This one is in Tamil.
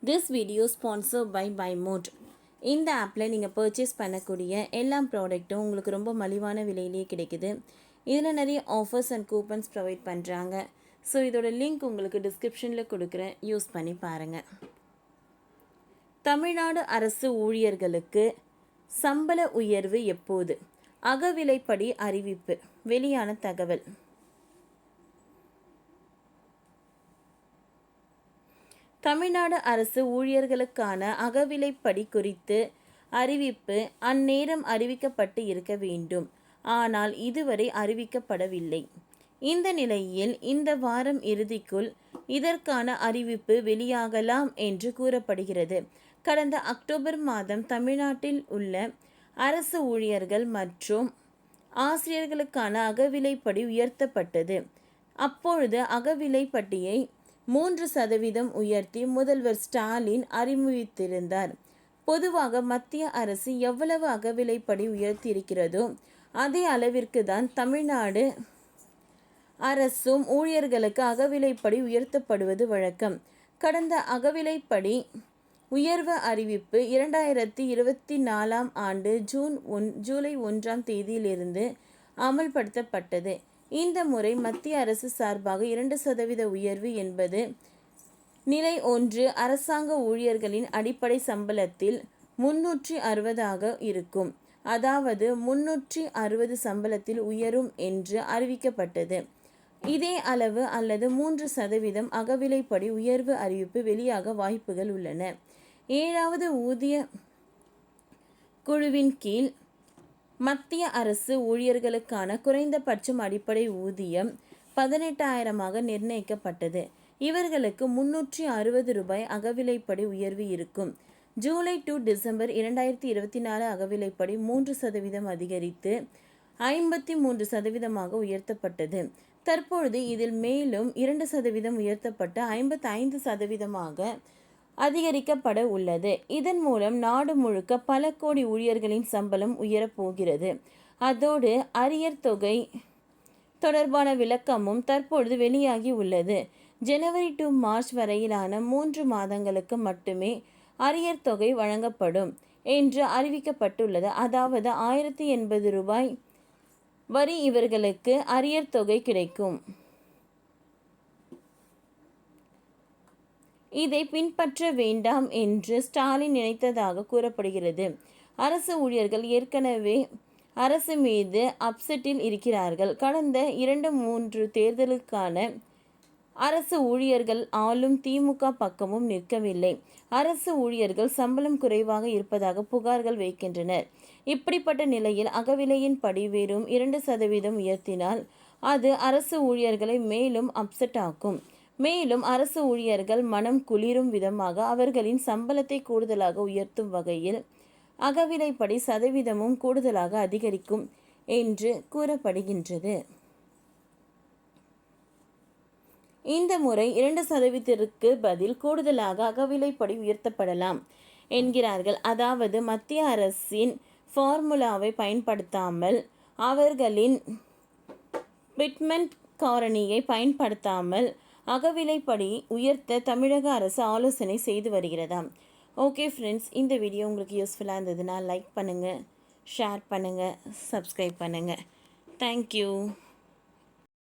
This video sponsored by BuyMode. இந்த ஆப்பில் நீங்கள் பர்ச்சேஸ் பண்ணக்கூடிய எல்லா ப்ராடக்ட்டும் உங்களுக்கு ரொம்ப மலிவான விலையிலேயே கிடைக்குது. இதில் நிறைய ஆஃபர்ஸ் அண்ட் கூப்பன்ஸ் ப்ரொவைட் பண்ணுறாங்க. ஸோ இதோட லிங்க் உங்களுக்கு டிஸ்கிரிப்ஷனில் கொடுக்குறேன், யூஸ் பண்ணி பாருங்கள். தமிழ்நாடு அரசு ஊழியர்களுக்கு சம்பள உயர்வு எப்போது? அகவிலைப்படி அறிவிப்பு வெளியான தகவல். தமிழ்நாடு அரசு ஊழியர்களுக்கான அகவிலைப்படி குறித்து அறிவிப்பு அந்நேரம் அறிவிக்கப்பட்டு இருக்க வேண்டும். ஆனால் இதுவரை அறிவிக்கப்படவில்லை. இந்த நிலையில் இந்த வாரம் இறுதிக்குள் இதற்கான அறிவிப்பு வெளியாகலாம் என்று கூறப்படுகிறது. கடந்த அக்டோபர் மாதம் தமிழ்நாட்டில் உள்ள அரசு ஊழியர்கள் மற்றும் ஆசிரியர்களுக்கான அகவிலைப்படி உயர்த்தப்பட்டது. அப்பொழுது அகவிலைப்பட்டியை 3% உயர்த்தி முதல்வர் ஸ்டாலின் அறிவித்திருந்தார். பொதுவாக மத்திய அரசு எவ்வளவு அகவிலைப்படி உயர்த்தியிருக்கிறதோ அதே அளவிற்கு தான் தமிழ்நாடு அரசும் ஊழியர்களுக்கு அகவிலைப்படி உயர்த்தப்படுவது வழக்கம். கடந்த அகவிலைப்படி உயர்வு அறிவிப்பு 2024 ஆண்டு ஜூலை 1 தேதியிலிருந்து அமல்படுத்தப்பட்டது. இந்த முறை மத்திய அரசு சார்பாக 2% உயர்வு என்பது நிலை 1 அரசாங்க ஊழியர்களின் அடிப்படை சம்பளத்தில் 360 இருக்கும். அதாவது 360 சம்பளத்தில் உயரும் என்று அறிவிக்கப்பட்டது. இதே அளவு அல்லது 3% அகவிலைப்படி உயர்வு அறிவிப்பு வெளியாக வாய்ப்புகள் உள்ளன. 7வது ஊதிய குழுவின் கீழ் மத்திய அரசு ஊழியர்களுக்கான குறைந்தபட்சம் அடிப்படை ஊதியம் 18,000 நிர்ணயிக்கப்பட்டது. இவர்களுக்கு 360 ரூபாய் அகவிலைப்படி உயர்வு இருக்கும். ஜூலை டு டிசம்பர் 2024 அகவிலைப்படி 3% அதிகரித்து 53% உயர்த்தப்பட்டது. தற்பொழுது இதில் மேலும் 2% உயர்த்தப்பட்டு 55% அதிகரிக்கப்பட உள்ளது. இதன் மூலம் நாடு முழுக்க பல கோடி ஊழியர்களின் சம்பளம் உயரப்போகிறது. அதோடு அரியர் தொகை தொடர்பான விளக்கமும் தற்பொழுது வெளியாகி உள்ளது. ஜனவரி டு மார்ச் வரையிலான 3 மாதங்களுக்கு மட்டுமே அரியர் தொகை வழங்கப்படும் என்று அறிவிக்கப்பட்டுள்ளது. அதாவது 1080 ரூபாய் வரி இவர்களுக்கு அரியர் தொகை கிடைக்கும். இதை பின்பற்ற வேண்டாம் என்று ஸ்டாலின் நினைத்ததாக கூறப்படுகிறது. அரசு ஊழியர்கள் ஏற்கனவே அரசு மீது அப்செட்டில் இருக்கிறார்கள். கடந்த 2-3 தேர்தலுக்கான அரசு ஊழியர்கள் ஆளும் திமுக பக்கமும் நிற்கவில்லை. அரசு ஊழியர்கள் சம்பளம் குறைவாக இருப்பதாக புகார்கள் வைக்கின்றனர். இப்படிப்பட்ட நிலையில் அகவிலையின் படி வெறும் 2% உயர்த்தினால் அது அரசு ஊழியர்களை மேலும் அப்செட் ஆக்கும். மேலும் அரசு ஊழியர்கள் மனம் குளிரும் விதமாக அவர்களின் சம்பளத்தை கூடுதலாக உயர்த்தும் வகையில் அகவிலைப்படி சதவீதமும் கூடுதலாக அதிகரிக்கும் என்று கூறப்படுகின்றது. இந்த முறை 2%க்கு பதில் கூடுதலாக அகவிலைப்படி உயர்த்தப்படலாம் என்கிறார்கள். அதாவது மத்திய அரசின் ஃபார்முலாவை பயன்படுத்தாமல், அவர்களின் பிட்மெண்ட் காரணியை பயன்படுத்தாமல் அகவிலைப்படி உயர்த்த தமிழக அரசு ஆலோசனை செய்து வருகிறதாம். ஓகே ஃப்ரெண்ட்ஸ், இந்த வீடியோ உங்களுக்கு யூஸ்ஃபுல்லாக இருந்ததுன்னா லைக் பண்ணுங்கள், ஷேர் பண்ணுங்கள், சப்ஸ்கிரைப் பண்ணுங்கள். தேங்க்யூ.